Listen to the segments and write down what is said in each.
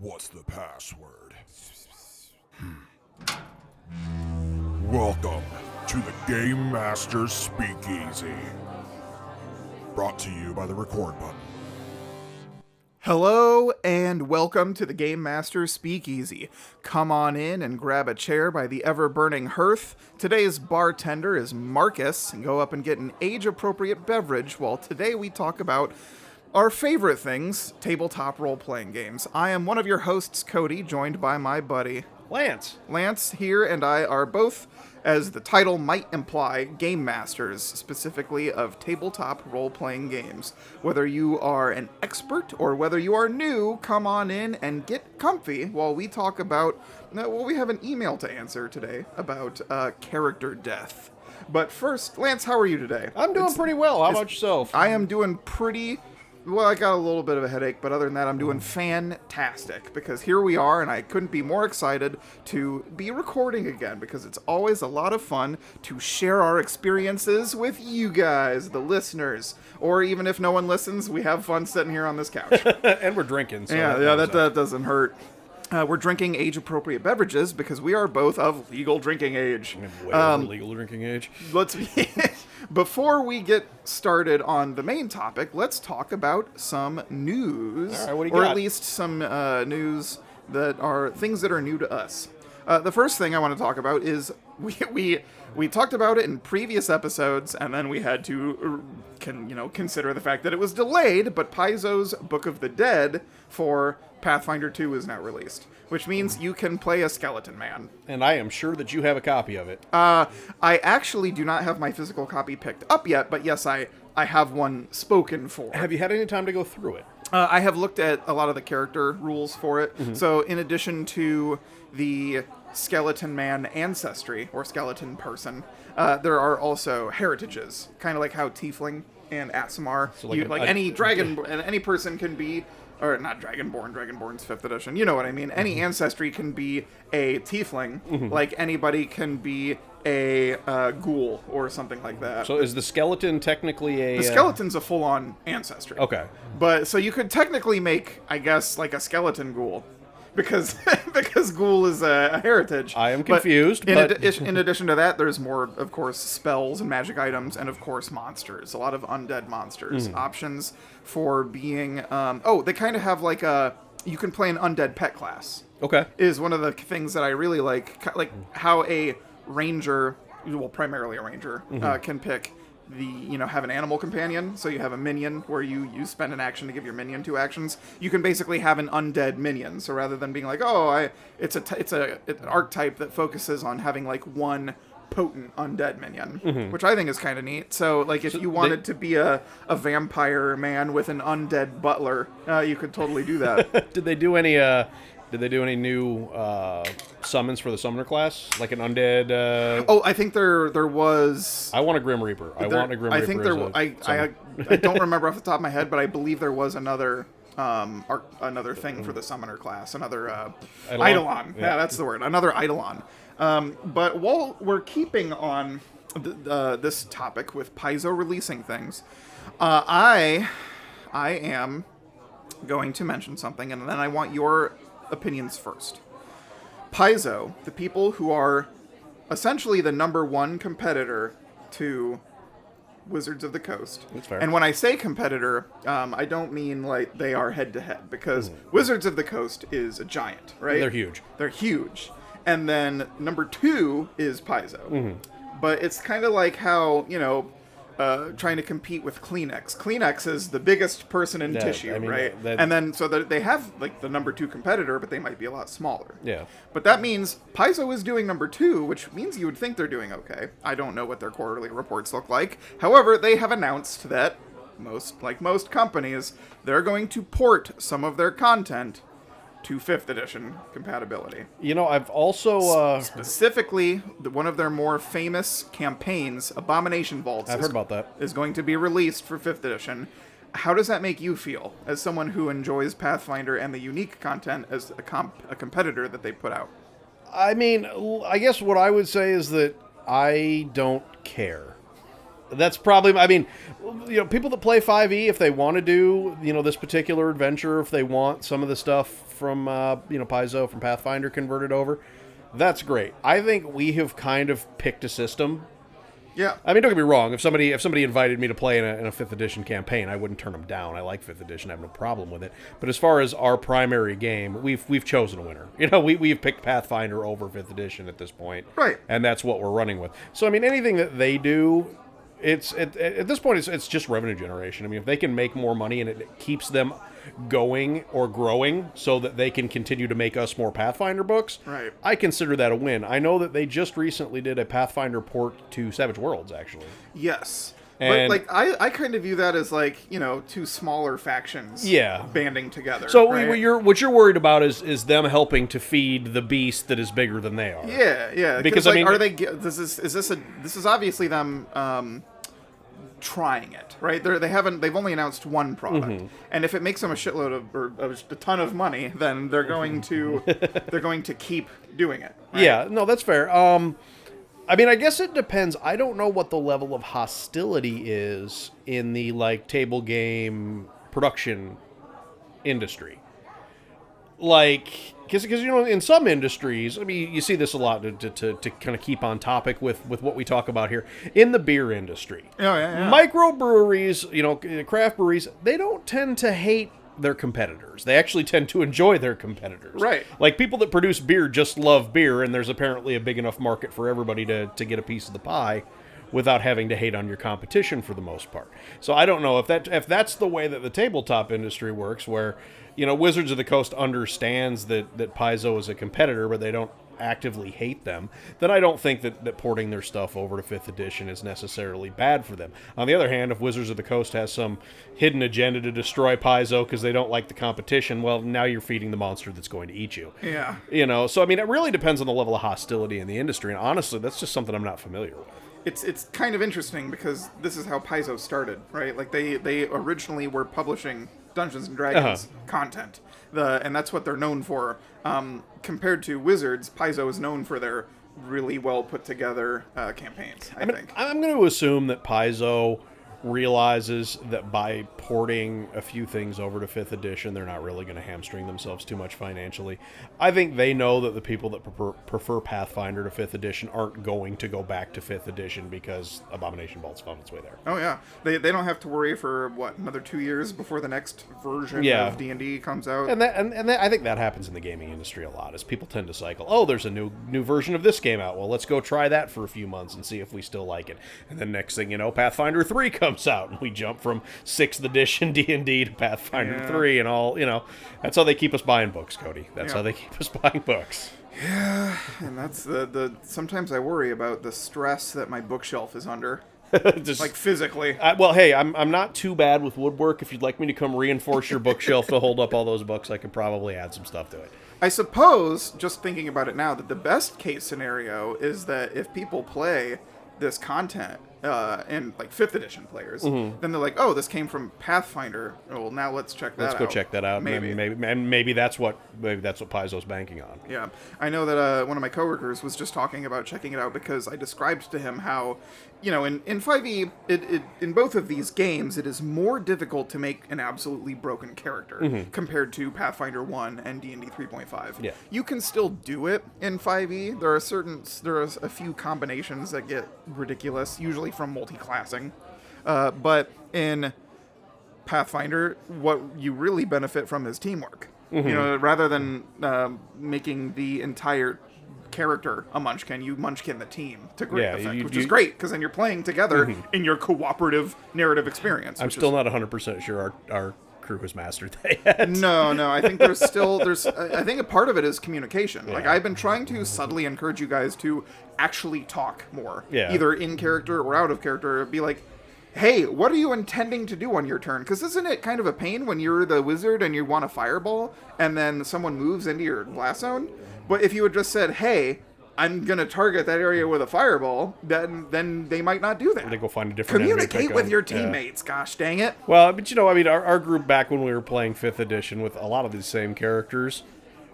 What's the password? Welcome to the Game Master Speakeasy. Brought to you by the record button. Hello and welcome to the Game Master Speakeasy. Come on in and grab a chair by the ever-burning hearth. Today's bartender is Marcus, and go up and get an age-appropriate beverage while today we talk about our favorite things, tabletop role-playing games. I am one of your hosts, Cody, joined by my buddy Lance. Lance here and I are both, as the title might imply, game masters, specifically of tabletop role-playing games. Whether you are an expert or whether you are new, come on in and get comfy while we talk about, well, we have an email to answer today about character death. But first, Lance, how are you today? I'm doing pretty well. How about yourself? I am doing pretty... Well, I got a little bit of a headache, but other than that, I'm doing fantastic, because here we are, and I couldn't be more excited to be recording again, because it's always a lot of fun to share our experiences with you guys, the listeners, or even if no one listens, we have fun sitting here on this couch. And we're drinking. So that doesn't hurt. We're drinking age-appropriate beverages because we are both of legal drinking age. Way over legal drinking age. Before we get started on the main topic, let's talk about some news. All right, what do you or got? at least some news that are things that are new to us. The first thing I want to talk about is we talked about it in previous episodes, and then we had to consider the fact that it was delayed, but Paizo's Book of the Dead for Pathfinder 2 is now released, which means you can play a skeleton man. And I am sure that you have a copy of it. I actually do not have my physical copy picked up yet, but yes, I have one spoken for. Have you had any time to go through it? I have looked at a lot of the character rules for it. Mm-hmm. So in addition to the skeleton man ancestry, or skeleton person, there are also heritages, kind of like how Tiefling and Aasimar, So any dragon, any person can be, or not Dragonborn, Dragonborn's 5th edition, you know what I mean. Any ancestry can be a tiefling, like anybody can be a ghoul or something like that. So is the skeleton technically a... The skeleton's a full-on ancestry. Okay. But, so you could technically make, I guess, like a skeleton ghoul. Because ghoul is a heritage. I am confused, in addition to that, there's more, of course, spells and magic items, and of course, monsters. A lot of undead monsters. Options for being... they kind of have like a... You can play an undead pet class. Okay. Is one of the things that I really like how a ranger, well, primarily a ranger, can pick have an animal companion. So you have a minion where you spend an action to give your minion 2 actions. You can basically have an undead minion. So rather than being like, it's an archetype that focuses on having like one potent undead minion, which I think is kind of neat. So like if you wanted to be a vampire man with an undead butler, you could totally do that. Did they do any new summons for the summoner class, like an undead? I think there was. I want a Grim Reaper. I don't remember off the top of my head, but I believe there was another thing for the summoner class, another Eidolon. Yeah, that's the word. Another Eidolon. But while we're keeping on this topic with Paizo releasing things, I am going to mention something, and then I want your opinions first. Paizo, the people who are essentially the number one competitor to Wizards of the Coast. That's fair. And when I say competitor, I don't mean like they are head-to-head, because Wizards of the Coast is a giant, right? They're huge. They're huge. And then number 2 is Paizo. But it's kind of like how, trying to compete with Kleenex. Kleenex is the biggest person in tissue, right? And then, so that they have, like, the number 2 competitor, but they might be a lot smaller. Yeah. But that means Paizo is doing number 2, which means you would think they're doing okay. I don't know what their quarterly reports look like. However, they have announced that, most companies, they're going to port some of their content to 5th edition compatibility. I've also... Specifically, one of their more famous campaigns, Abomination Vaults, I've heard about that. Is going to be released for 5th edition. How does that make you feel, as someone who enjoys Pathfinder and the unique content as a competitor that they put out? I mean, I guess what I would say is that I don't care. That's probably, I mean, people that play 5e, if they want to do, this particular adventure, if they want some of the stuff from, Paizo, from Pathfinder converted over, that's great. I think we have kind of picked a system. Yeah. I mean, don't get me wrong. If somebody invited me to play in a 5th edition campaign, I wouldn't turn them down. I like 5th edition. I have no problem with it. But as far as our primary game, we've chosen a winner. We've picked Pathfinder over 5th edition at this point. Right. And that's what we're running with. So, I mean, anything that they do, it's at this point, it's just revenue generation. I mean, if they can make more money and it keeps them going or growing so that they can continue to make us more Pathfinder books, right, I consider that a win. I know that they just recently did a Pathfinder port to Savage Worlds, actually. Yes. And, but, I kind of view that as, two smaller factions banding together. So right? what you're worried about is them helping to feed the beast that is bigger than they are. Yeah. Because, I mean... Are they... This is obviously them... trying it, right? They've only announced one product, and if it makes them a shitload of a ton of money, then they're going to keep doing it. Right? Yeah, no, that's fair. I mean, I guess it depends. I don't know what the level of hostility is in the table game production industry. Because in some industries, I mean, you see this a lot to kind of keep on topic with what we talk about here. In the beer industry, microbreweries, craft breweries, they don't tend to hate their competitors. They actually tend to enjoy their competitors. Right. Like, people that produce beer just love beer, and there's apparently a big enough market for everybody to get a piece of the pie without having to hate on your competition for the most part. So I don't know if that's the way that the tabletop industry works, where Wizards of the Coast understands that Paizo is a competitor, but they don't actively hate them, then I don't think that porting their stuff over to 5th edition is necessarily bad for them. On the other hand, if Wizards of the Coast has some hidden agenda to destroy Paizo because they don't like the competition, well, now you're feeding the monster that's going to eat you. Yeah. So I mean, it really depends on the level of hostility in the industry, and honestly, that's just something I'm not familiar with. It's kind of interesting because this is how Paizo started, right? Like, they originally were publishing Dungeons and Dragons content, and that's what they're known for. Compared to Wizards, Paizo is known for their really well put together campaigns. I think I'm going to assume that Paizo realizes that by porting a few things over to 5th edition, they're not really going to hamstring themselves too much financially. I think they know that the people that prefer Pathfinder to 5th edition aren't going to go back to 5th edition because Abomination Vault's found its way there. Oh, yeah. They don't have to worry for, another 2 years before the next version of D&D comes out? And I think that happens in the gaming industry a lot, is people tend to cycle, oh, there's a new version of this game out. Well, let's go try that for a few months and see if we still like it. And then next thing you know, Pathfinder 3 comes out, and we jump from 6th edition D&D to Pathfinder 3 and all, that's how they keep us buying books, Cody. That's how they keep us buying books. Yeah, and that's the sometimes I worry about the stress that my bookshelf is under. Just, physically. Well, hey, I'm not too bad with woodwork. If you'd like me to come reinforce your bookshelf to hold up all those books, I could probably add some stuff to it. I suppose, just thinking about it now, that the best case scenario is that if people play this content, and 5th edition players, then they're like, oh, this came from Pathfinder. Well, now let's check that out. Let's go check that out. Maybe that's what Paizo's banking on. Yeah. I know that one of my coworkers was just talking about checking it out because I described to him how, in 5e, in both of these games, it is more difficult to make an absolutely broken character compared to Pathfinder 1 and D&D 3.5. Yeah. You can still do it in 5e. There are a few combinations that get ridiculous, usually from multi-classing. But in Pathfinder, what you really benefit from is teamwork. Rather than making the entire character a munchkin, you munchkin the team to great effect, which is great, because then you're playing together in your cooperative narrative experience. I'm still not 100% sure our crew has mastered that yet. No, I think I think a part of it is communication. Yeah. I've been trying to subtly encourage you guys to actually talk more, either in character or out of character. Be like, hey, what are you intending to do on your turn? Because isn't it kind of a pain when you're the wizard and you want a fireball and then someone moves into your blast zone? But if you had just said, hey, I'm going to target that area with a fireball, then they might not do that. They go find a different Communicate with your teammates, gosh dang it. Well, but our group back when we were playing 5th edition with a lot of these same characters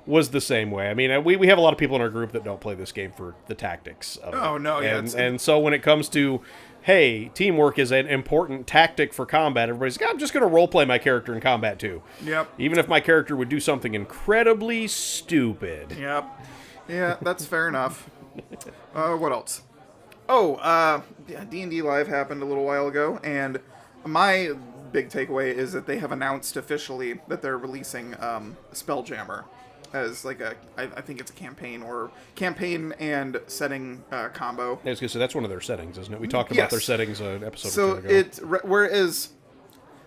was the same way. I mean, we have a lot of people in our group that don't play this game for the tactics of it. Oh, no, yeah. And so when it comes to hey, teamwork is an important tactic for combat, everybody's like, I'm just going to roleplay my character in combat too. Yep. Even if my character would do something incredibly stupid. Yep. Yeah, that's fair enough. What else? Oh, D&D Live happened a little while ago, and my big takeaway is that they have announced officially that they're releasing Spelljammer as like I think it's a campaign and setting combo. I was going to say, that's one of their settings, isn't it? We talked about their settings an episode or two ago. Whereas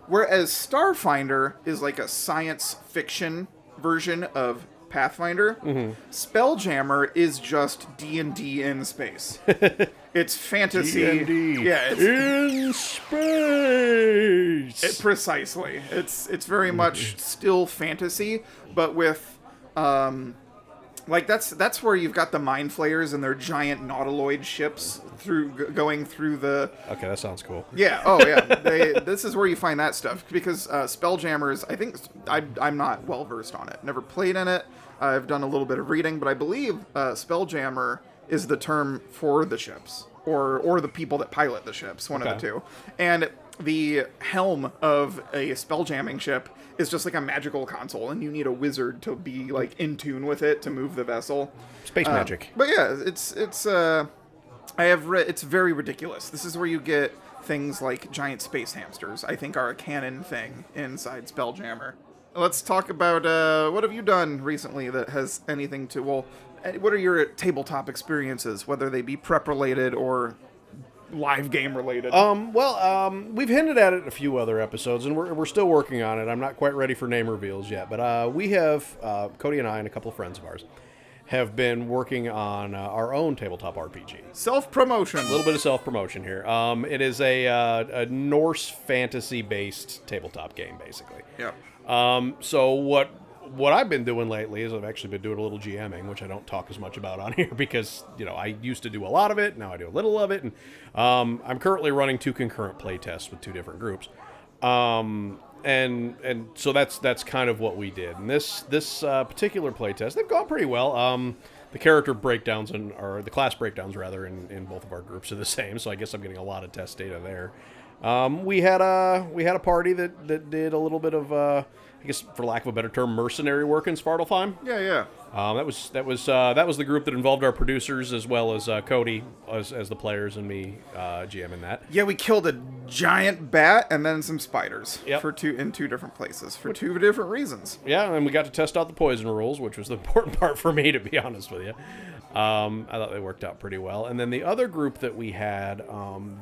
Starfinder is like a science fiction version of Pathfinder, Spelljammer is just D&D in space. It's fantasy. D&D in space. Precisely. It's very much still fantasy, but with like that's where you've got the mind flayers and their giant nautiloid ships going through the. Okay, that sounds cool. Yeah. Oh yeah. This is where you find that stuff because Spelljammers. I think I'm not well versed on it. Never played in it. I've done a little bit of reading, but I believe Spelljammer is the term for the ships or the people that pilot the ships. One of the two. And the helm of a spelljamming ship is just like a magical console, and you need a wizard to be like in tune with it to move the vessel. Space magic. But yeah, it's I have read it's very ridiculous. This is where you get things like giant space hamsters. I think are a canon thing inside Spelljammer. Let's talk about what have you done recently that has anything to what are your tabletop experiences, whether they be prep related or live game related? We've hinted at it in a few other episodes, and we're still working on it. I'm not quite ready for name reveals yet, but we have, Cody and I and a couple of friends of ours, have been working on our own tabletop RPG. Self-promotion. A little bit of self-promotion here. It is a Norse fantasy-based tabletop game, basically. Yeah. So what I've been doing lately is I've actually been doing a little GMing, which I don't talk as much about on here because, I used to do a lot of it. Now I do a little of it. And I'm currently running 2 concurrent play tests with 2 different groups. And so that's kind of what we did. And this particular play test, they've gone pretty well. The character breakdowns or the class breakdowns rather in both of our groups are the same. So I guess I'm getting a lot of test data there. We had a party that did a little bit of I guess for lack of a better term, mercenary work in Svartalfheim. Yeah. That was the group that involved our producers as well as Cody as the players and me GMing that. Yeah, we killed a giant bat and then some spiders in 2 different places for 2 different reasons. Yeah, and we got to test out the poison rules, which was the important part for me, to be honest with you. I thought they worked out pretty well. And then the other group that we had,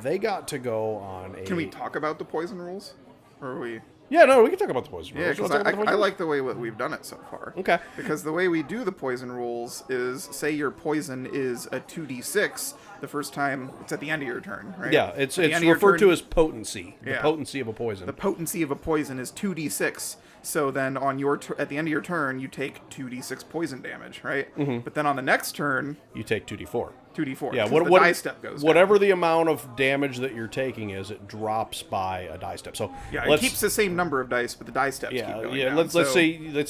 they got to go on a... Can we talk about the poison rules? Or are we... Yeah, no, we can talk about the poison rules. Yeah, because I like the way we've done it so far. Okay. Because the way we do the poison rules is, say your poison is a 2d6 the first time, it's at the end of your turn, right? Yeah, it's referred to as potency. The potency of a poison. The potency of a poison is 2d6. So then on at the end of your turn, you take 2d6 poison damage, right? Mm-hmm. But then on the next turn... You take 2d4. 2d4. Yeah, the die step goes down. Whatever the amount of damage that you're taking is, it drops by a die step. So yeah, it keeps the same number of dice, but the die steps keep going down. Let's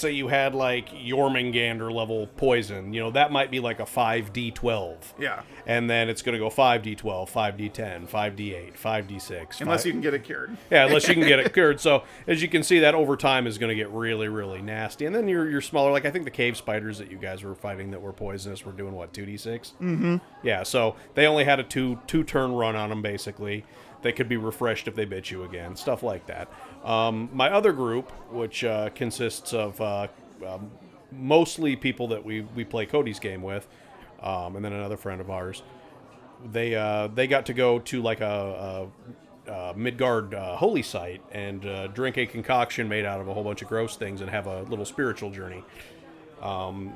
say you had like Jormungandr level poison. That might be like a 5d12. Yeah. And then it's going to go 5d12, 5d10, 5d8, 5d6. Unless you can get it cured. Yeah, unless you can get it cured. So as you can see, that over time is going to get really, really nasty. And then you're smaller. Like I think the cave spiders that you guys were fighting that were poisonous were doing what, 2d6? Mm-hmm. Yeah, so they only had a two-turn run on them, basically. They could be refreshed if they bit you again, stuff like that. My other group, which consists of mostly people that we play Cody's game with, and then another friend of ours, they got to go to like a Midgard holy site and drink a concoction made out of a whole bunch of gross things and have a little spiritual journey.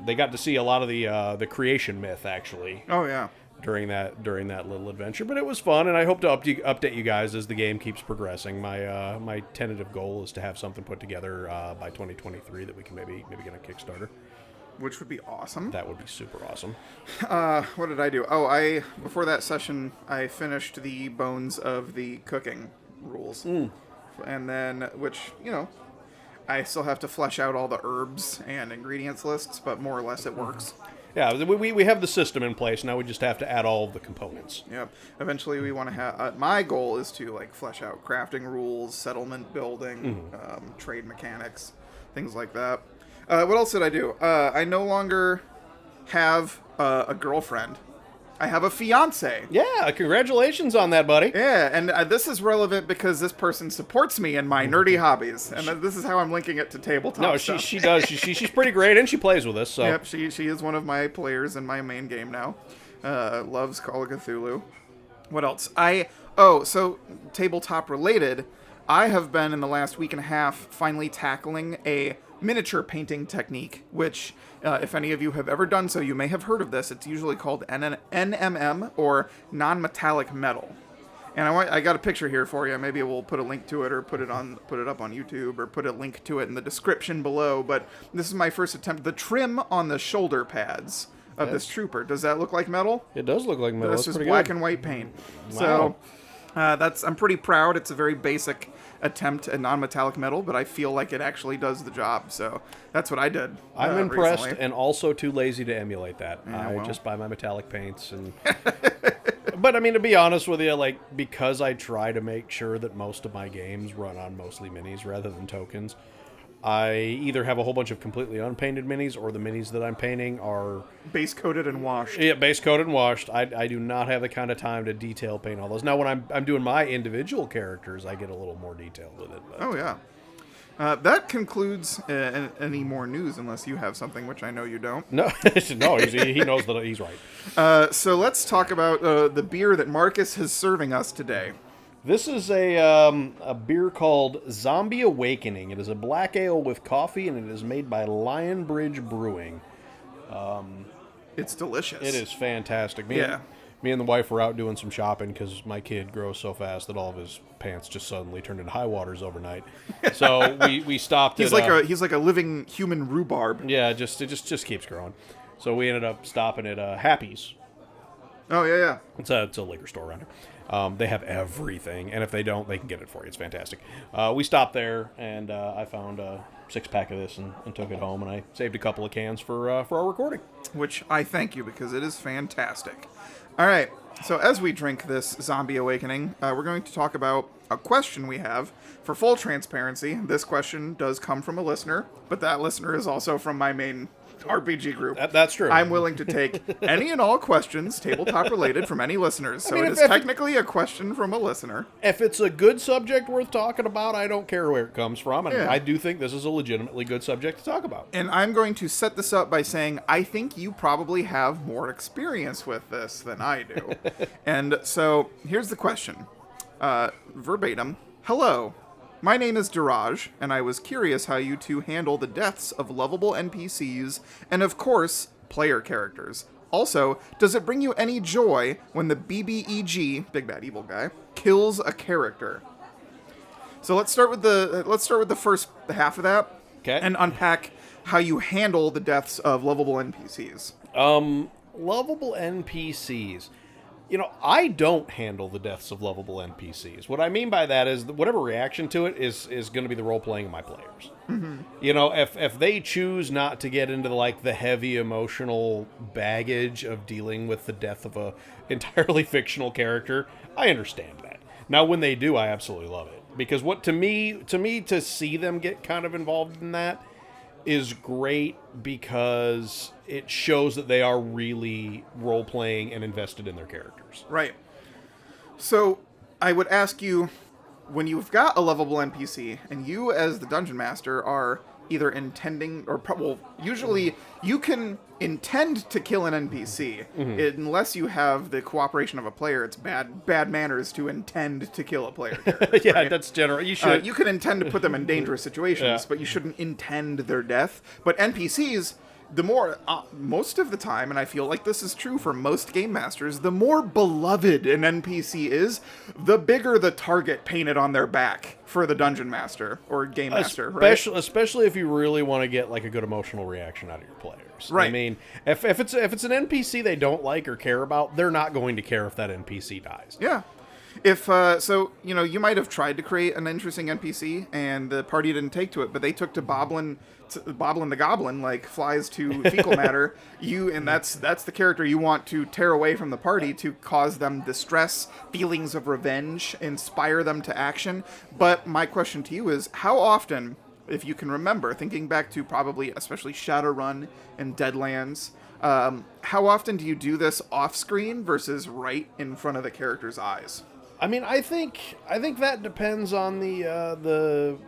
They got to see a lot of the creation myth, actually. Oh yeah. During that little adventure, but it was fun, and I hope to update you guys as the game keeps progressing. My tentative goal is to have something put together by 2023 that we can maybe get a Kickstarter. Which would be awesome. That would be super awesome. What did I do? Before that session, I finished the bones of the cooking rules, and then I still have to flesh out all the herbs and ingredients lists, but more or less it works. Yeah, we have the system in place. Now we just have to add all of the components. Yep. Eventually, we want to have. My goal is to like flesh out crafting rules, settlement building, trade mechanics, things like that. What else did I do? I no longer have a girlfriend. I have a fiance. Yeah, congratulations on that, buddy. Yeah, and this is relevant because this person supports me in my nerdy hobbies, and this is how I'm linking it to tabletop. No, stuff. she does. She's pretty great, and she plays with us. So. Yep, she is one of my players in my main game now. Loves Call of Cthulhu. What else? So tabletop related, I have been in the last week and a half finally tackling a miniature painting technique, which, if any of you have ever done so, you may have heard of this. It's usually called NMM, or non-metallic metal. And I got a picture here for you. Maybe we'll put a link to it, or put it up on YouTube, or put a link to it in the description below. But this is my first attempt. The trim on the shoulder pads of this trooper, does that look like metal? It does look like metal. This is black and white paint. Wow. So I'm pretty proud. It's a very basic attempt at non-metallic metal, but I feel like it actually does the job. So that's what I did. I'm impressed recently. and also too lazy to emulate that. Yeah, I just buy my metallic paints and. But I mean, to be honest with you, like, because I try to make sure that most of my games run on mostly minis rather than tokens, I either have a whole bunch of completely unpainted minis, or the minis that I'm painting are base coated and washed. Yeah, base coated and washed. I do not have the kind of time to detail paint all those. Now, when I'm doing my individual characters, I get a little more detailed with it. But. Oh yeah. That concludes any more news, unless you have something, which I know you don't. No, no, he knows that he's right. So let's talk about the beer that Marcus is serving us today. This is a beer called Zombie Awakening. It is a black ale with coffee, and it is made by Lionbridge Brewing. It's delicious. It is fantastic. Me and the wife were out doing some shopping because my kid grows so fast that all of his pants just suddenly turned into high waters overnight. So we stopped. He's like a living human rhubarb. Yeah, it just keeps growing. So we ended up stopping at Happy's. Oh yeah. It's a liquor store around here. They have everything, and if they don't, they can get it for you. It's fantastic. We stopped there, and I found a 6-pack of this and took it home, and I saved a couple of cans for our recording. Which I thank you, because it is fantastic. All right, so as we drink this Zombie Awakening, we're going to talk about a question we have. For full transparency, this question does come from a listener, but that listener is also from my main RPG group. That's true. I'm willing to take any and all questions, tabletop related, from any listeners. So it is technically a question from a listener. If it's a good subject worth talking about, I don't care where it comes from. And Yeah. I do think this is a legitimately good subject to talk about. And I'm going to set this up by saying, I think you probably have more experience with this than I do. And so here's the question. Verbatim. Hello. My name is Diraj, and I was curious how you two handle the deaths of lovable NPCs and, of course, player characters. Also, does it bring you any joy when the BBEG, Big Bad Evil Guy, kills a character? So let's start with the first half of that, Okay. and unpack how you handle the deaths of lovable NPCs. Lovable NPCs. You know, I don't handle the deaths of lovable NPCs. What I mean by that is that whatever reaction to it is going to be the role-playing of my players. Mm-hmm. You know, if they choose not to get into the heavy emotional baggage of dealing with the death of a entirely fictional character, I understand that. Now, when they do, I absolutely love it. Because to me, to see them get kind of involved in that is great, because it shows that they are really role-playing and invested in their characters. Right. So, I would ask you, when you've got a lovable NPC, and you as the Dungeon Master are either intending, or usually you can intend to kill an NPC, unless you have the cooperation of a player. It's bad manners to intend to kill a player character. Yeah, right? that's general. You should. You can intend to put them in dangerous situations, but you shouldn't intend their death. But NPCs, the more, most of the time, and I feel like this is true for most game masters, the more beloved an NPC is, the bigger the target painted on their back for the dungeon master or game master, right? Especially if you really want to get a good emotional reaction out of your players. Right. I mean, if it's an NPC they don't like or care about, they're not going to care if that NPC dies. Yeah. If so, you might have tried to create an interesting NPC, and the party didn't take to it, but they took to Boblin the Goblin, like flies to fecal matter. That's the character you want to tear away from the party to cause them distress, feelings of revenge, inspire them to action. But my question to you is, how often, if you can remember, thinking back to probably especially Shadowrun and Deadlands, how often do you do this off screen versus right in front of the character's eyes? I mean, I think that depends on the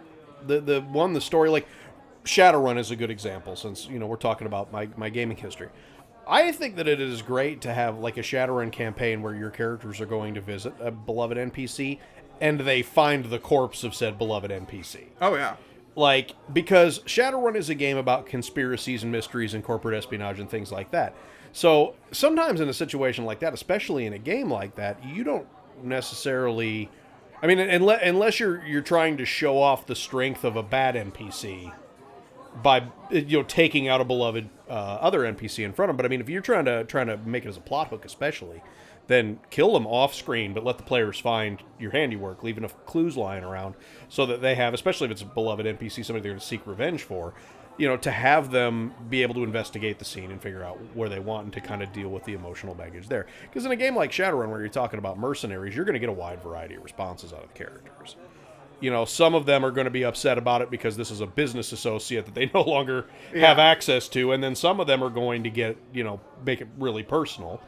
story. Like Shadowrun is a good example, since we're talking about my gaming history. I think that it is great to have like a Shadowrun campaign where your characters are going to visit a beloved NPC and they find the corpse of said beloved NPC. Oh yeah. Like, because Shadowrun is a game about conspiracies and mysteries and corporate espionage and things like that. So sometimes in a situation like that, especially in a game like that, you don't necessarily, I mean, unless you're trying to show off the strength of a bad NPC by taking out a beloved other NPC in front of them. But I mean, if you're trying to make it as a plot hook, especially, then kill them off screen, but let the players find your handiwork, leave enough clues lying around so that they have, especially if it's a beloved NPC, somebody they're going to seek revenge for, to have them be able to investigate the scene and figure out where they want and to kind of deal with the emotional baggage there. Because in a game like Shadowrun, where you're talking about mercenaries, you're going to get a wide variety of responses out of the characters. Some of them are going to be upset about it because this is a business associate that they no longer have access to, and then some of them are going to get, make it really personal.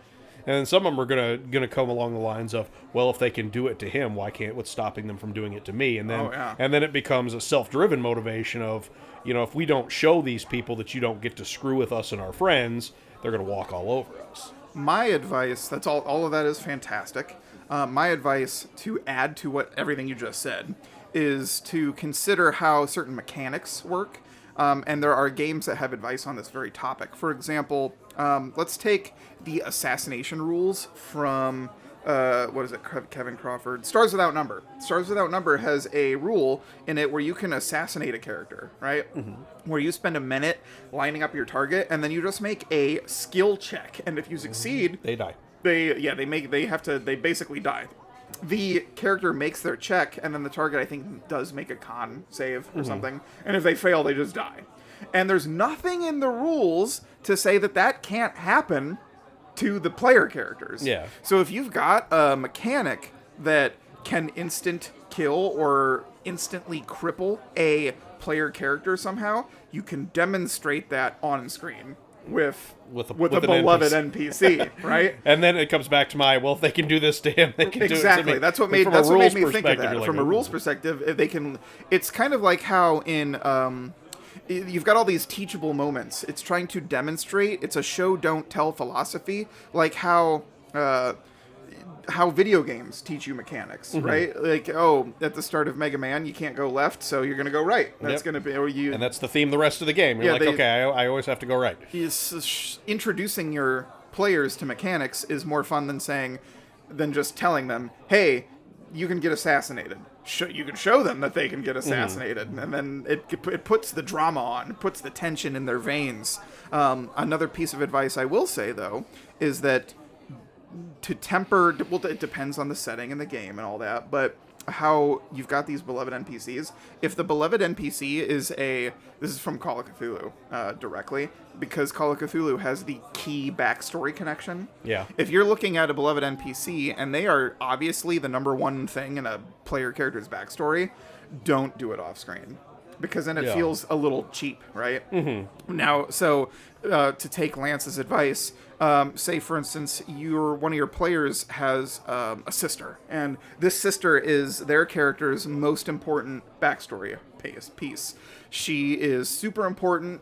And then some of them are gonna come along the lines of, well, if they can do it to him, what's stopping them from doing it to me? And then and then it becomes a self-driven motivation of, if we don't show these people that you don't get to screw with us and our friends, they're gonna walk all over us. My advice, that's all of that is fantastic. My advice to add to everything you just said is to consider how certain mechanics work. And there are games that have advice on this very topic. For example, let's take the assassination rules from, Kevin Crawford? Stars Without Number. Stars Without Number has a rule in it where you can assassinate a character, right? Mm-hmm. Where you spend a minute lining up your target, and then you just make a skill check. And if you succeed... They die. They basically die. The character makes their check, and then the target, I think, does make a con save or something. And if they fail, they just die. And there's nothing in the rules to say that can't happen to the player characters. Yeah. So if you've got a mechanic that can instant kill or instantly cripple a player character somehow, you can demonstrate that on screen with a beloved NPC, right? And then it comes back to if they can do this to him, they can do it to me. Exactly. That's what made me think of that. From a rules perspective, if they can, it's kind of like how in you've got all these teachable moments. It's trying to demonstrate. It's a show don't tell philosophy, like how video games teach you mechanics, right? Like, at the start of Mega Man, you can't go left, so you're going to go right. That's going to be, and that's the theme the rest of the game. You're I always have to go right. Introducing your players to mechanics is more fun than just telling them, hey, you can get assassinated. You can show them that they can get assassinated, and then it puts the drama on, puts the tension in their veins. Another piece of advice I will say, though, is that to temper, well, it depends on the setting in the game and all that, but how you've got these beloved NPCs. If the beloved NPC is this is from Call of Cthulhu directly, because Call of Cthulhu has the key backstory connection. Yeah. If you're looking at a beloved NPC and they are obviously the number one thing in a player character's backstory, don't do it off screen. Because then it feels a little cheap, right? Mm-hmm. Now, so to take Lance's advice, say for instance, one of your players has a sister, and this sister is their character's most important backstory piece. She is super important.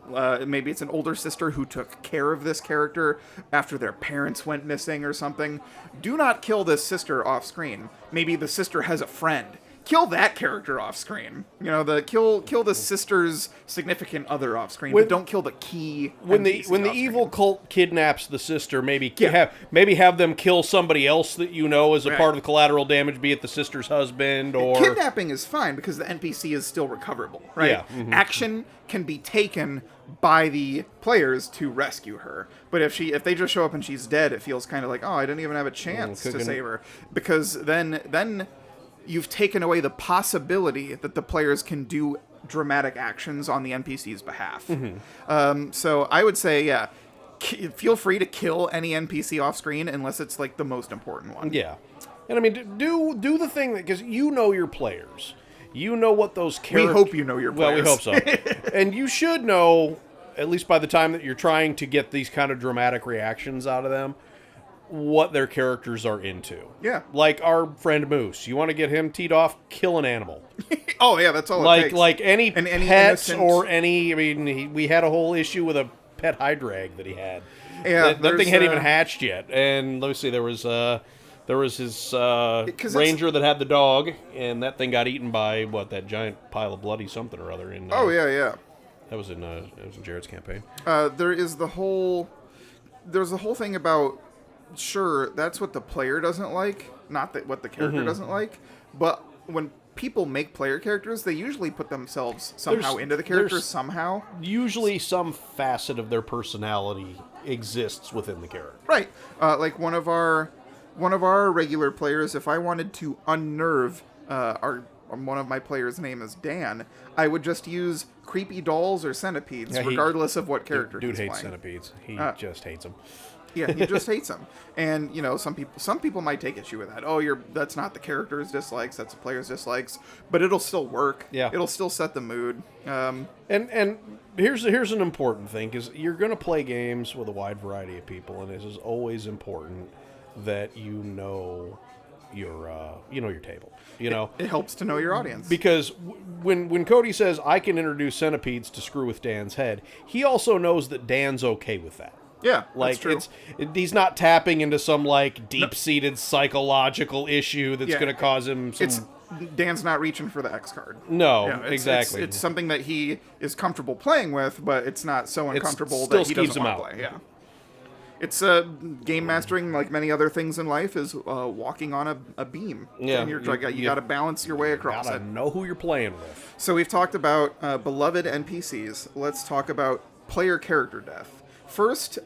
Maybe it's an older sister who took care of this character after their parents went missing or something. Do not kill this sister off screen. Maybe the sister has a friend. kill that character off screen. You know, kill the sister's significant other off screen, but don't kill the key. When NPC the off evil screen. cult kidnaps the sister, maybe have them kill somebody else that you know as a part of the collateral damage, be it the sister's husband or kidnapping is fine because the NPC is still recoverable, right? Yeah. Mm-hmm. Action can be taken by the players to rescue her, but if they just show up and she's dead, it feels kind of like, oh, I didn't even have a chance to save her, because then you've taken away the possibility that the players can do dramatic actions on the NPC's behalf. Mm-hmm. So I would say, feel free to kill any NPC off screen unless it's like the most important one. Yeah. And I mean, do the thing that, because you know your players. You know what those characters... We hope you know your players. Well, we hope so. And you should know, at least by the time that you're trying to get these kind of dramatic reactions out of them, what their characters are into. Yeah. Like our friend Moose. You want to get him teed off? Kill an animal. Oh, yeah, that's all it takes. Like any any pets innocent... or any... I mean, we had a whole issue with a pet hydrag that he had. Yeah, that thing hadn't even hatched yet. And let me see, there was his ranger that had the dog, and that thing got eaten by that giant pile of bloody something or other. In yeah. That was in Jared's campaign. There's the whole thing about, sure, that's what the player doesn't like, not that what the character doesn't like, but when people make player characters, they usually put themselves somehow into the character somehow. Usually some facet of their personality exists within the character. Right. Like one of our regular players, if I wanted to unnerve one of my players' name is Dan, I would just use creepy dolls or centipedes, regardless of what character dude he's hates playing. centipedes. He just hates them. Yeah, he just hates them. And, you know, some people might take issue with that. Oh, that's not the character's dislikes, that's the player's dislikes. But it'll still work. Yeah. It'll still set the mood. And here's an important thing, because you're going to play games with a wide variety of people, and it is always important that you know your table. You know, it helps to know your audience. Because when Cody says, I can introduce centipedes to screw with Dan's head, he also knows that Dan's okay with that. Yeah, like that's true. He's not tapping into some like deep-seated psychological issue that's going to cause him some... Dan's not reaching for the X card. No, exactly. It's something that he is comfortable playing with, but it's not so uncomfortable that he doesn't want to play. Yeah. It's game mastering, like many other things in life, is walking on a beam. Yeah, and you got to balance your way across it. Gotta know who you're playing with. So we've talked about beloved NPCs. Let's talk about player character death. First,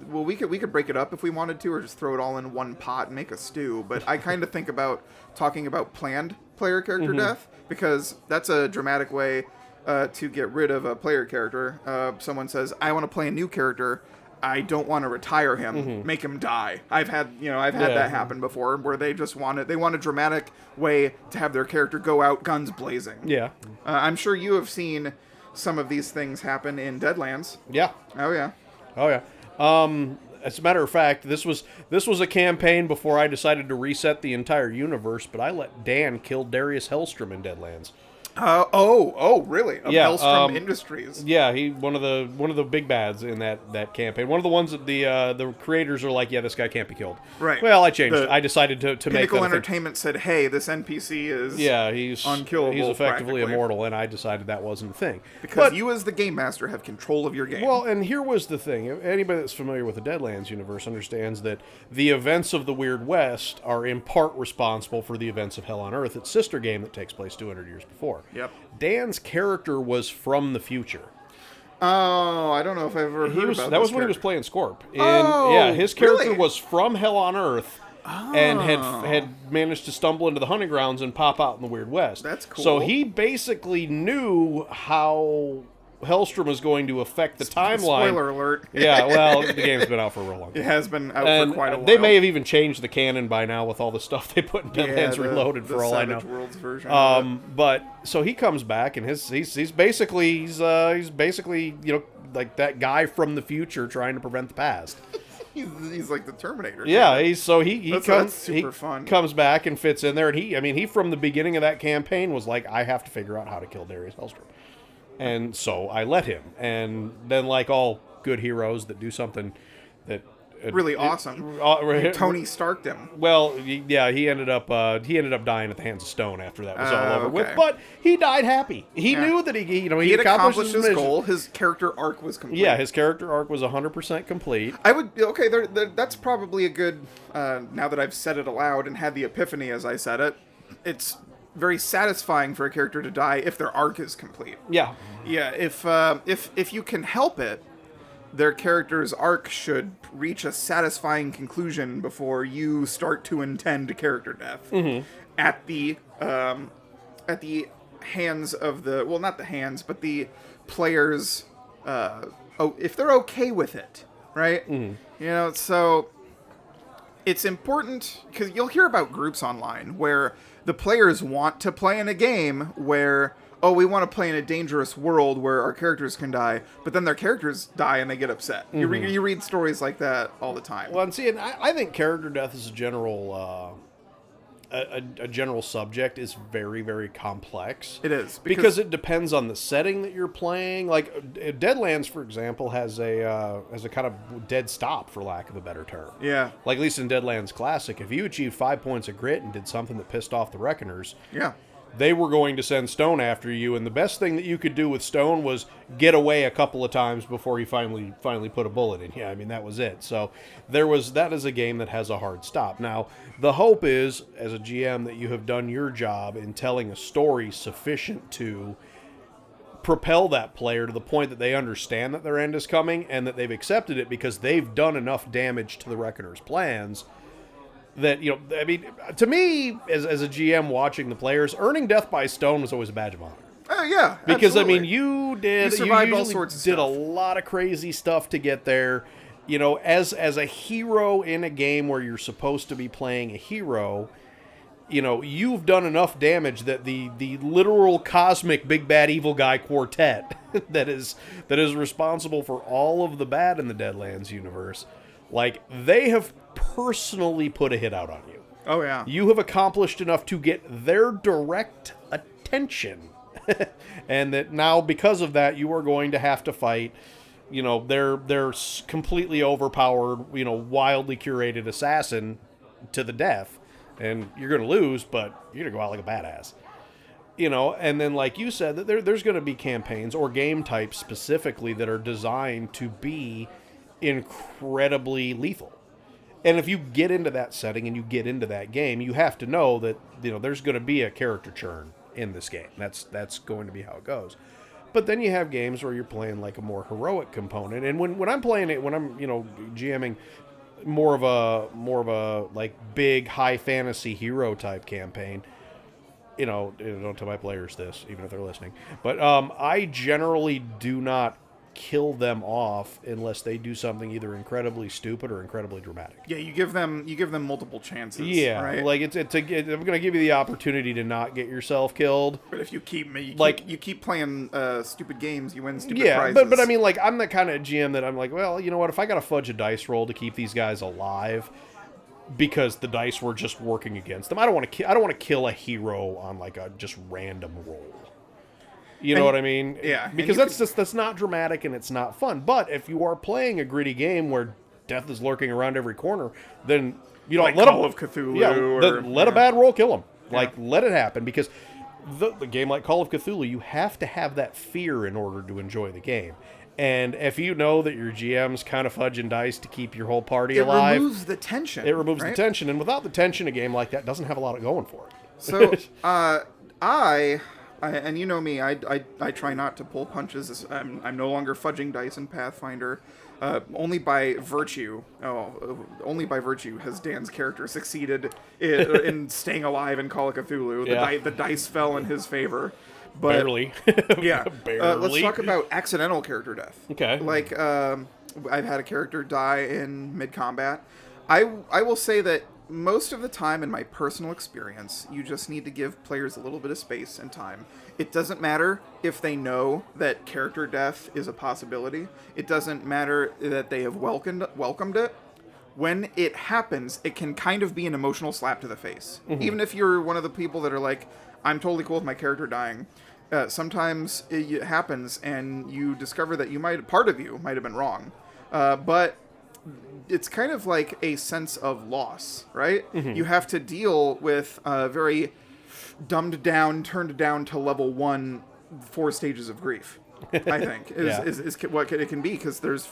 we could break it up if we wanted to, or just throw it all in one pot and make a stew. But I kind of think about talking about planned player character death, because that's a dramatic way to get rid of a player character. Someone says, "I want to play a new character. I don't want to retire him. Make him die." I've had that happen before, where they want a dramatic way to have their character go out guns blazing. Yeah, I'm sure you have seen some of these things happen in Deadlands. Yeah. Oh yeah. As a matter of fact, this was a campaign before I decided to reset the entire universe, but I let Dan kill Darius Hellstrom in Deadlands. Really? Of Hellstrom Industries. Yeah, he one of the big bads in that campaign. One of the ones that the creators are like, yeah, this guy can't be killed. Right. Well, I changed it. I decided to make that Pinnacle Entertainment said, hey, this NPC is he's unkillable. He's effectively immortal, and I decided that wasn't a thing. Because you as the game master have control of your game. Well, and here was the thing. Anybody that's familiar with the Deadlands universe understands that the events of the Weird West are in part responsible for the events of Hell on Earth, its sister game that takes place 200 years before. Yep. Dan's character was from the future. Oh, I don't know if I've ever heard about that. Was when he was playing Scorp. And, his character really? was from Hell on Earth, and had managed to stumble into the hunting grounds and pop out in the Weird West. That's cool. So he basically knew how Hellstrom was going to affect the timeline. Spoiler alert. Yeah, well, the game's been out for a real long time. It has been out for quite a while. They may have even changed the canon by now with all the stuff they put in Deadlands Reloaded, for all I know. Worlds version. But so he comes back, and he's basically like that guy from the future trying to prevent the past. He's like the Terminator. Yeah, that's super fun. Comes back and fits in there, and he from the beginning of that campaign was like, I have to figure out how to kill Darius Hellstrom. And so I let him. And then, like all good heroes that do something that really awesome. Tony Starked him. Well, yeah, he ended up dying at the hands of Stone after that was all over okay. with. But he died happy. He knew that he had accomplished his goal. His character arc was complete. Yeah, his character arc was 100% complete. That's probably a good. Now that I've said it aloud and had the epiphany as I said it, it's very satisfying for a character to die if their arc is complete. Yeah. Yeah. If you can help it, their character's arc should reach a satisfying conclusion before you start to intend character death at the hands of the not the hands, but the players. If they're okay with it, right? So it's important because you'll hear about groups online where the players want to play in a game where, we want to play in a dangerous world where our characters can die, but then their characters die and they get upset. You read stories like that all the time. Well, and see, I think character death is a general subject is very, very complex. It is. Because it depends on the setting that you're playing. Like, Deadlands, for example, has a kind of dead stop, for lack of a better term. Yeah. Like, at least in Deadlands Classic, if you achieved 5 points of grit and did something that pissed off the Reckoners, they were going to send Stone after you, and the best thing that you could do with Stone was get away a couple of times before he finally put a bullet in you. I mean, that was it. So that is a game that has a hard stop. Now, the hope is, as a GM, that you have done your job in telling a story sufficient to propel that player to the point that they understand that their end is coming and that they've accepted it because they've done enough damage to the Reckoner's plans that, I mean, to me, as a GM watching the players, earning death by Stone was always a badge of honor. Yeah, because absolutely. I mean, you survived all sorts of stuff. Did a lot of crazy stuff to get there. As a hero in a game where you're supposed to be playing a hero, you've done enough damage that the literal cosmic big bad evil guy quartet that is responsible for all of the bad in the Deadlands universe, like, they have personally put a hit out on you. Oh, yeah. You have accomplished enough to get their direct attention. And that now, because of that, you are going to have to fight, their completely overpowered, wildly curated assassin to the death. And you're going to lose, but you're going to go out like a badass. And then, like you said, that there's going to be campaigns or game types specifically that are designed to be incredibly lethal. And if you get into that setting and you get into that game, you have to know that, there's going to be a character churn in this game. That's going to be how it goes. But then you have games where you're playing like a more heroic component. And when I'm playing it, when I'm, GMing more of a like big high fantasy hero type campaign, don't tell my players this, even if they're listening. But I generally do not kill them off unless they do something either incredibly stupid or incredibly dramatic. Yeah, you give them multiple chances. Yeah, right? Like I'm going to give you the opportunity to not get yourself killed. But if you keep playing stupid games, you win stupid prizes. but I mean, like, I'm the kind of GM that I'm like, well, you know what? If I got to fudge a dice roll to keep these guys alive because the dice were just working against them, I don't want to kill a hero on like a just random roll. You know what I mean? Yeah. Because that's not dramatic and it's not fun. But if you are playing a gritty game where death is lurking around every corner, then like let Call of Cthulhu. Yeah, let a bad roll kill them. Like, let it happen. Because the game like Call of Cthulhu, you have to have that fear in order to enjoy the game. And if you know that your GM's kind of fudging dice to keep your whole party alive, it removes the tension. It removes the tension. And without the tension, a game like that doesn't have a lot going for it. So, and you know me, I try not to pull punches. I'm no longer fudging dice in Pathfinder. Only by virtue has Dan's character succeeded in staying alive in Call of Cthulhu. The dice fell in his favor. But, barely. Yeah. Barely. Let's talk about accidental character death. Okay. Like, I've had a character die in mid-combat. I will say that most of the time, in my personal experience, you just need to give players a little bit of space and time. It doesn't matter if they know that character death is a possibility. It doesn't matter that they have welcomed it. When it happens, it can kind of be an emotional slap to the face. Mm-hmm. Even if you're one of the people that are like, I'm totally cool with my character dying. Sometimes it happens, and you discover that part of you might have been wrong. But it's kind of like a sense of loss, right? You have to deal with very dumbed down, turned down to level 1, 4 stages of grief. I think is what it can be, because there's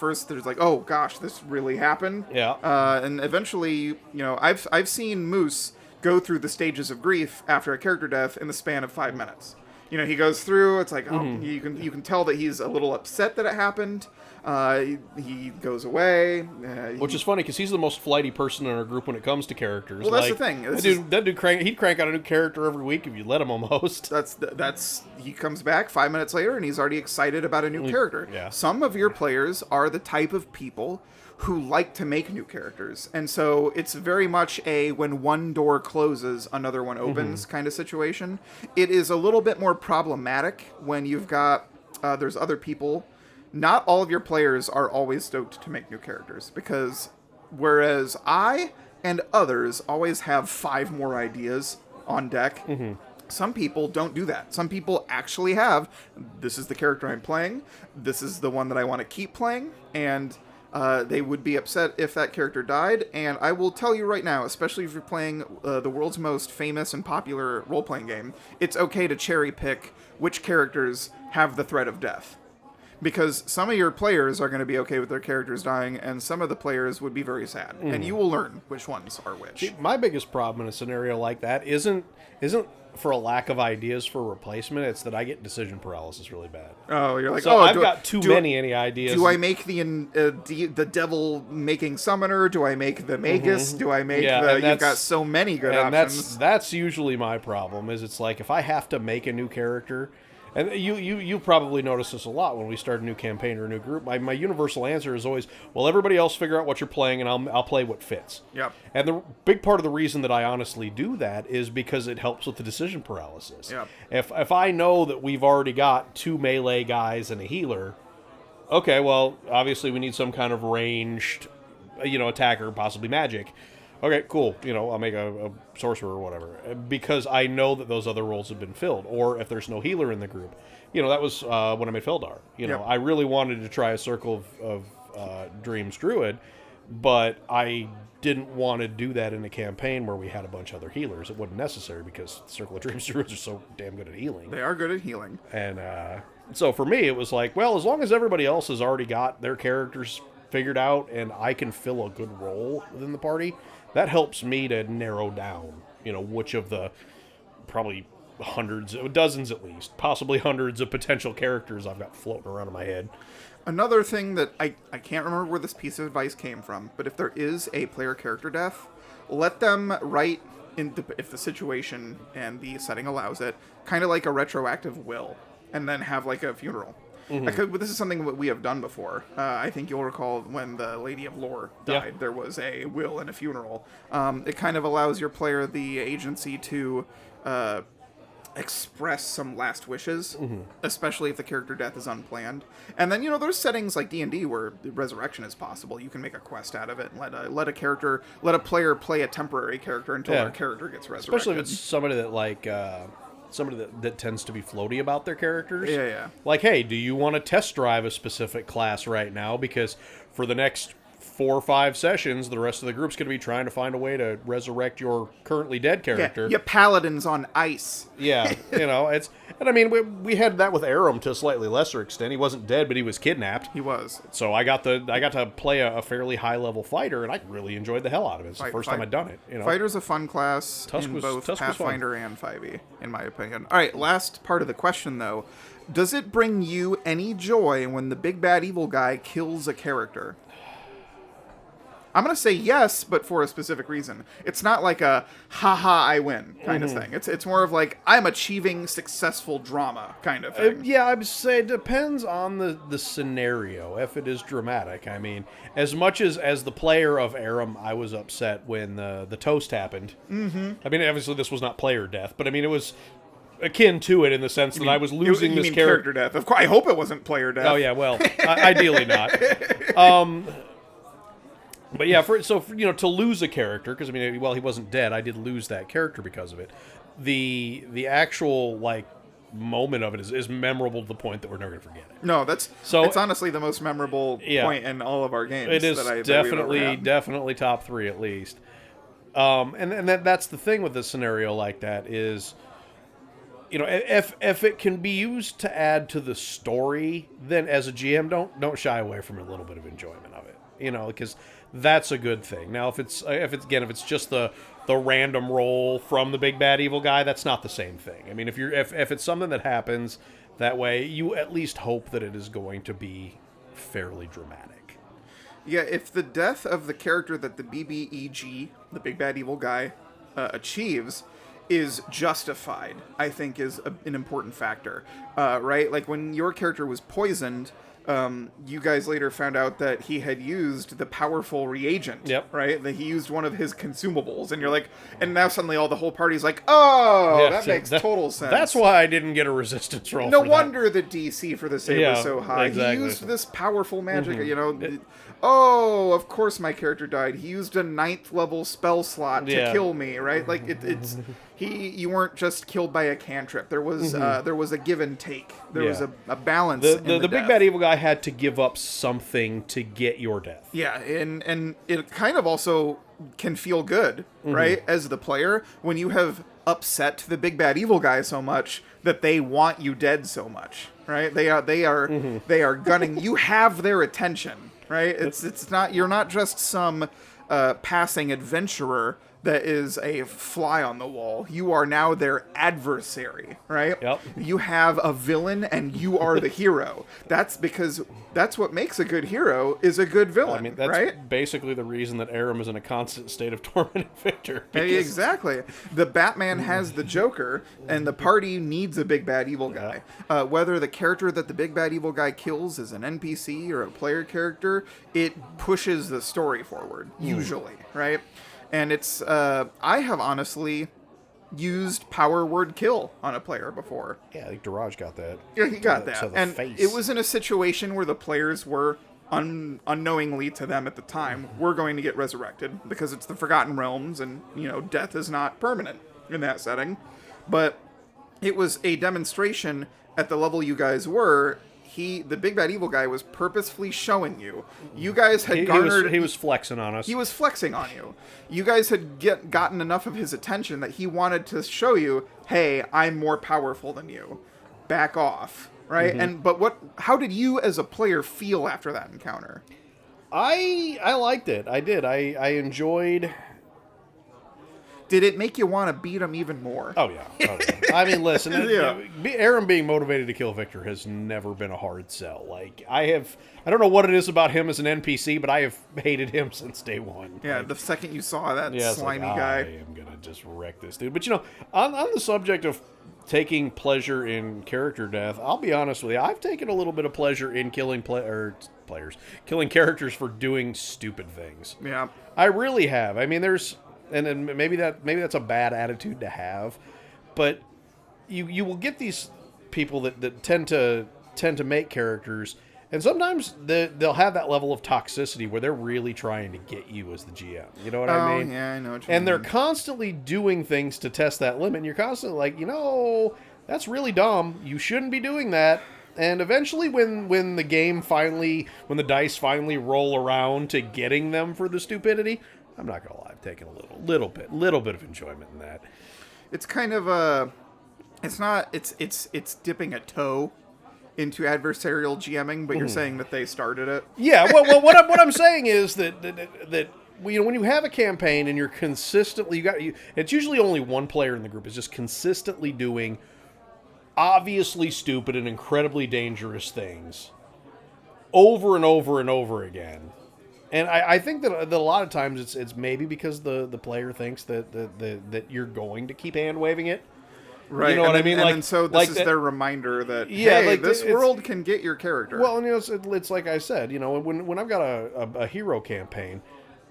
like, oh gosh, this really happened. And eventually, I've seen Moose go through the stages of grief after a character death in the span of 5 minutes. He goes through. It's like, oh, you can tell that he's a little upset that it happened. He goes away. Which is funny, because he's the most flighty person in our group when it comes to characters. Well, that's the thing. That dude he'd crank out a new character every week if you let him almost. He comes back 5 minutes later and he's already excited about a new character. Yeah. Some of your players are the type of people who like to make new characters, and so it's very much a when one door closes, another one opens kind of situation. It is a little bit more problematic when you've got there's other people. Not all of your players are always stoked to make new characters, because whereas I and others always have 5 more ideas on deck, some people don't do that. Some people actually have, this is the character I'm playing, this is the one that I want to keep playing, and they would be upset if that character died. And I will tell you right now, especially if you're playing the world's most famous and popular role-playing game, it's okay to cherry pick which characters have the threat of death. Because some of your players are going to be okay with their characters dying, and some of the players would be very sad. And you will learn which ones are which. See, my biggest problem in a scenario like that isn't for a lack of ideas for replacement. It's that I get decision paralysis really bad. Oh, you're like, so I've got too many ideas. Do I make the devil making summoner? Do I make the magus? Do I make you've got so many good options. That's usually my problem. Is it's like if I have to make a new character. And you probably notice this a lot when we start a new campaign or a new group. My universal answer is always, well, everybody else figure out what you're playing, and I'll play what fits. Yep. And the big part of the reason that I honestly do that is because it helps with the decision paralysis. Yep. If I know that we've already got 2 melee guys and a healer, okay, well, obviously we need some kind of ranged, attacker, possibly magic. Okay, cool. I'll make a sorcerer or whatever, because I know that those other roles have been filled. Or if there's no healer in the group, that was when I made Feldar. I really wanted to try a Circle of Dreams Druid, but I didn't want to do that in a campaign where we had a bunch of other healers. It wasn't necessary because Circle of Dreams Druids are so damn good at healing. They are good at healing. And so for me, it was like, well, as long as everybody else has already got their characters figured out and I can fill a good role within the party, that helps me to narrow down, which of the probably dozens at least, possibly hundreds of potential characters I've got floating around in my head. Another thing that I can't remember where this piece of advice came from, but if there is a player character death, let them write, if the situation and the setting allows it, kind of like a retroactive will, and then have like a funeral. But this is something that we have done before. I think you'll recall when the Lady of Lore died, there was a will and a funeral. It kind of allows your player the agency to express some last wishes, especially if the character death is unplanned. And then, there's settings like D&D where resurrection is possible. You can make a quest out of it and let a player play a temporary character until their character gets resurrected. Especially if it's somebody that somebody that tends to be floaty about their characters. Yeah. Like, hey, do you want to test drive a specific class right now? Because for the next 4 or 5 sessions, the rest of the group's going to be trying to find a way to resurrect your currently dead character. Yeah, your paladin's on ice. Yeah, and I mean, we had that with Aram to a slightly lesser extent. He wasn't dead, but he was kidnapped. He was. So I got to play a fairly high level fighter, and I really enjoyed the hell out of it. It's the first time I'd done it. Fighter's a fun class in both Pathfinder and 5e, in my opinion. All right, last part of the question though: does it bring you any joy when the big bad evil guy kills a character? I'm going to say yes, but for a specific reason. It's not like a, haha, I win kind of thing. It's more of like, I'm achieving successful drama kind of thing. Yeah, I would say it depends on the scenario, if it is dramatic. I mean, as much as the player of Aram, I was upset when the toast happened. I mean, obviously this was not player death, but I mean, it was akin to it in the sense that I was losing this character death. Of course, I hope it wasn't player death. Oh, yeah, well, ideally not. But yeah, to lose a character, because I mean, well, he wasn't dead. I did lose that character because of it. The actual moment of it is memorable to the point that we're never going to forget it. No, it's honestly the most memorable point in all of our games. It is definitely top 3 at least. And that's the thing with a scenario like that is, if it can be used to add to the story, then as a GM, don't shy away from a little bit of enjoyment of it, because that's a good thing. Now, if it's just the random roll from the big bad evil guy, that's not the same thing. I mean, if it's something that happens that way, you at least hope that it is going to be fairly dramatic. Yeah, if the death of the character that the BBEG, the big bad evil guy, achieves is justified, I think is an important factor, right? Like when your character was poisoned, you guys later found out that he had used the powerful reagent, right? That he used one of his consumables, and you're like, and now suddenly the whole party's like, oh, that makes total sense. That's why I didn't get a resistance roll. No wonder the DC for the save was so high. Exactly. He used this powerful magic, oh, of course my character died. He used a 9th level spell slot to kill me, right? Like it's you weren't just killed by a cantrip. There was a give and take. There was a balance. The big bad evil guy had to give up something to get your death. Yeah, and it kind of also can feel good, right, as the player, when you have upset the big bad evil guy so much that they want you dead so much, right? They are gunning. You have their attention, right? It's not, you're not just some passing adventurer that is a fly on the wall. You are now their adversary, right? Yep. You have a villain and you are the hero. That's because that's what makes a good hero is a good villain, I mean, that's right? basically the reason that Aram is in a constant state of tormented Victor. Exactly. The Batman has the Joker, and the party needs a big bad evil guy. Whether the character that the big bad evil guy kills is an NPC or a player character, it pushes the story forward, usually, right? And it's, I have honestly used power word kill on a player before. Yeah, I think Daraj got that. Yeah, he got that. And face. It was in a situation where the players were, unknowingly to them at the time, were going to get resurrected because it's the Forgotten Realms and, death is not permanent in that setting. But it was a demonstration at the level you guys were. The big bad evil guy was purposefully showing you. You guys had garnered... He was flexing on us. He was flexing on you. You guys had gotten enough of his attention that he wanted to show you, hey, I'm more powerful than you. Back off, right? But how did you as a player feel after that encounter? I liked it. I did. I enjoyed... Did it make you want to beat him even more? Oh, yeah. I mean, listen, Aram being motivated to kill Victor has never been a hard sell. Like, I don't know what it is about him as an NPC, but I have hated him since day one. Yeah, like, the second you saw that slimy guy. I am going to just wreck this dude. But, on the subject of taking pleasure in character death, I'll be honest with you, I've taken a little bit of pleasure in killing killing characters for doing stupid things. Yeah. I really have. I mean, and maybe that's a bad attitude to have, but you will get these people that tend to make characters, and sometimes they'll have that level of toxicity where they're really trying to get you as the GM. You know what I mean? Oh, yeah, I know what you mean. And they're constantly doing things to test that limit, and you're constantly like, that's really dumb. You shouldn't be doing that. And eventually when the dice finally roll around to getting them for the stupidity, I'm not gonna lie, I've taken a little bit of enjoyment in that. It's kind of it's dipping a toe into adversarial GMing, but you're saying that they started it. Yeah, well, what I'm saying is that when you have a campaign and you're consistently it's usually only one player in the group is just consistently doing obviously stupid and incredibly dangerous things over and over and over again. And I think that a lot of times it's maybe because the player thinks that you're going to keep hand waving it. Right. You know what I mean? And so this is their reminder that, hey, this world can get your character. Well, and it's like I said, when I've got a hero campaign,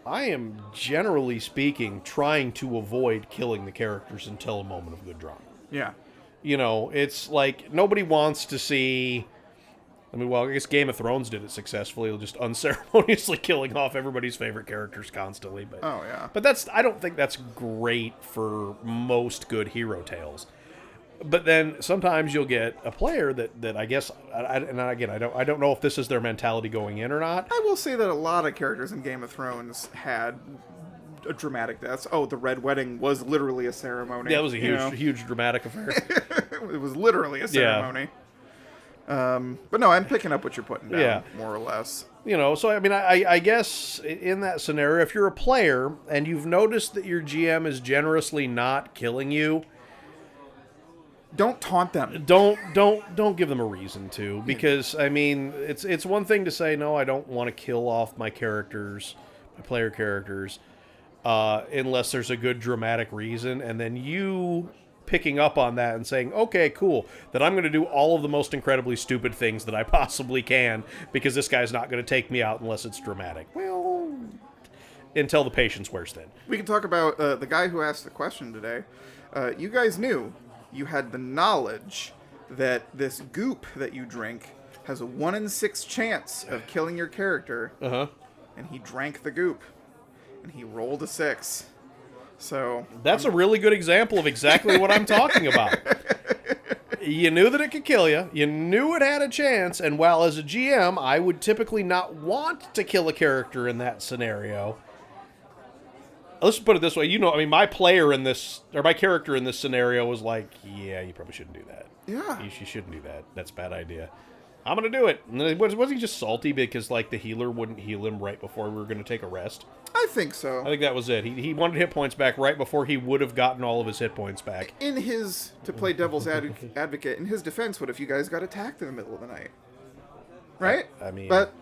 I am generally speaking trying to avoid killing the characters until a moment of good drama. Yeah. It's like nobody wants to see... I mean, well, I guess Game of Thrones did it successfully, just unceremoniously killing off everybody's favorite characters constantly. But, oh, yeah. But I don't think that's great for most good hero tales. But then sometimes you'll get a player that I guess, and again, I don't know if this is their mentality going in or not. I will say that a lot of characters in Game of Thrones had a dramatic deaths. Oh, the Red Wedding was literally a ceremony. Yeah, it was a huge dramatic affair. It was literally a ceremony. But no, I'm picking up what you're putting down, more or less. So I mean, I guess in that scenario, if you're a player and you've noticed that your GM is generously not killing you, don't taunt them. Don't give them a reason to, because I mean, it's one thing to say no, I don't want to kill off my characters, my player characters, unless there's a good dramatic reason, and then you picking up on that and saying, okay, cool, that I'm going to do all of the most incredibly stupid things that I possibly can because this guy's not going to take me out unless it's dramatic. Well, until the patience wears thin. We can talk about the guy who asked the question today. You guys knew, you had the knowledge that this goop that you drink has a 1 in 6 chance of killing your character. And he drank the goop, and he rolled a 6. So that's a really good example of exactly what I'm talking about. You knew that it could kill you. You knew it had a chance. And while as a GM, I would typically not want to kill a character in that scenario. Let's put it this way. My player in this, or my character in this scenario was like, yeah, you probably shouldn't do that. Yeah. You shouldn't do that. That's a bad idea. I'm going to do it. And then was he just salty because, like, the healer wouldn't heal him right before we were going to take a rest? I think so. I think that was it. He wanted hit points back right before he would have gotten all of his hit points back. To play devil's advocate, in his defense, what if you guys got attacked in the middle of the night? Right? I mean... But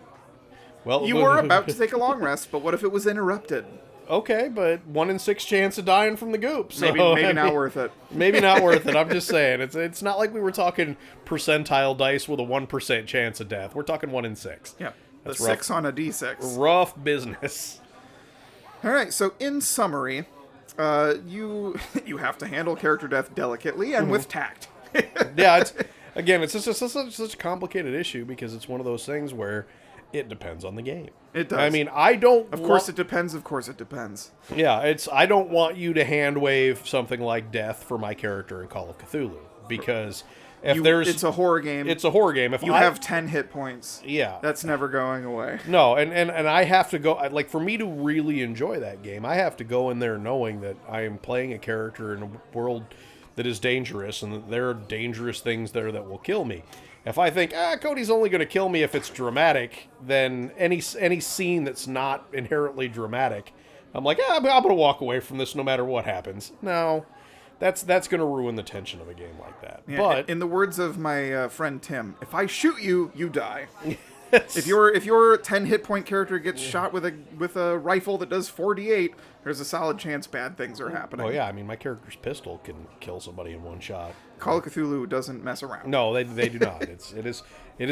well, you were about to take a long rest, but what if it was interrupted? Okay, but 1 in 6 chance of dying from the goop. So, maybe not worth it. Maybe not worth it. I'm just saying. It's not like we were talking percentile dice with a 1% chance of death. We're talking 1 in 6. Yeah. That's the 6 on a d6. Rough business. All right, so in summary, you have to handle character death delicately and with tact. Yeah, it's just such a complicated issue because it's one of those things where it depends on the game. It does. I mean, I don't... Of course it depends. Of course it depends. Yeah, I don't want you to hand wave something like death for my character in Call of Cthulhu because it's a horror game. It's a horror game. If you have 10 hit points, yeah, that's never going away. No, and I have to go, like, for me to really enjoy that game, I have to go in there knowing that I am playing a character in a world that is dangerous and that there are dangerous things there that will kill me. If I think, Cody's only going to kill me if it's dramatic, then any scene that's not inherently dramatic, I'm like, I'm going to walk away from this no matter what happens. No, that's going to ruin the tension of a game like that. Yeah, but in the words of my friend Tim, if I shoot you, you die. If your 10 hit point character gets shot with a rifle that does 48, there's a solid chance bad things are happening. Oh yeah, I mean my character's pistol can kill somebody in one shot. Call of Cthulhu doesn't mess around. No, they do not. It is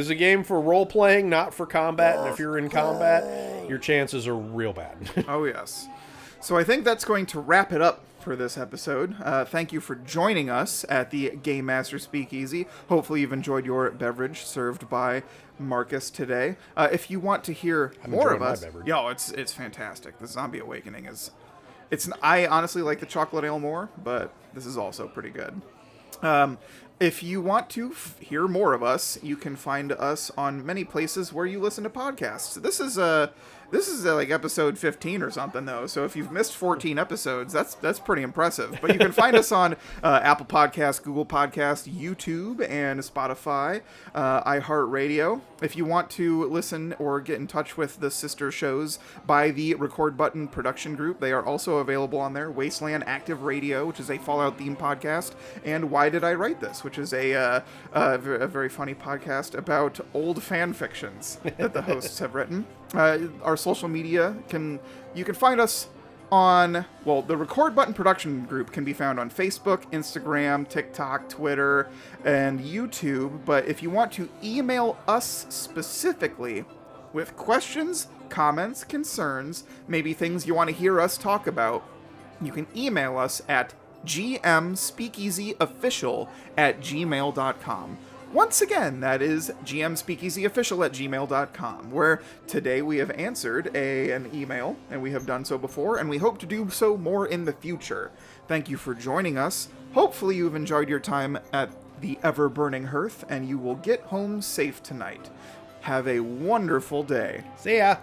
a game for role playing, not for combat. And if you're in combat, your chances are real bad. Oh yes. So I think that's going to wrap it up for this episode. Thank you for joining us at the Game Master Speakeasy. Hopefully you've enjoyed your beverage served by Marcus today. If you want to hear more of us, it's fantastic. The Zombie Awakening I honestly like the chocolate ale more, but this is also pretty good. If you want to hear more of us, you can find us on many places where you listen to podcasts. This is like episode 15 or something, though. So if you've missed 14 episodes, that's pretty impressive. But you can find us on Apple Podcasts, Google Podcasts, YouTube, and Spotify, iHeartRadio. If you want to listen or get in touch with the sister shows by the Record Button Production Group, they are also available on there. Wasteland Active Radio, which is a Fallout-themed podcast, and Why Did I Write This?, which is a very funny podcast about old fan fictions that the hosts have written. Our social media you can find us on, the Record Button Production Group can be found on Facebook, Instagram, TikTok, Twitter, and YouTube. But if you want to email us specifically with questions, comments, concerns, maybe things you want to hear us talk about, you can email us at gmspeakeasyofficial@gmail.com. Once again, that is gmspeakeasyofficial@gmail.com, where today we have answered an email, and we have done so before, and we hope to do so more in the future. Thank you for joining us. Hopefully you've enjoyed your time at the ever-burning hearth, and you will get home safe tonight. Have a wonderful day. See ya.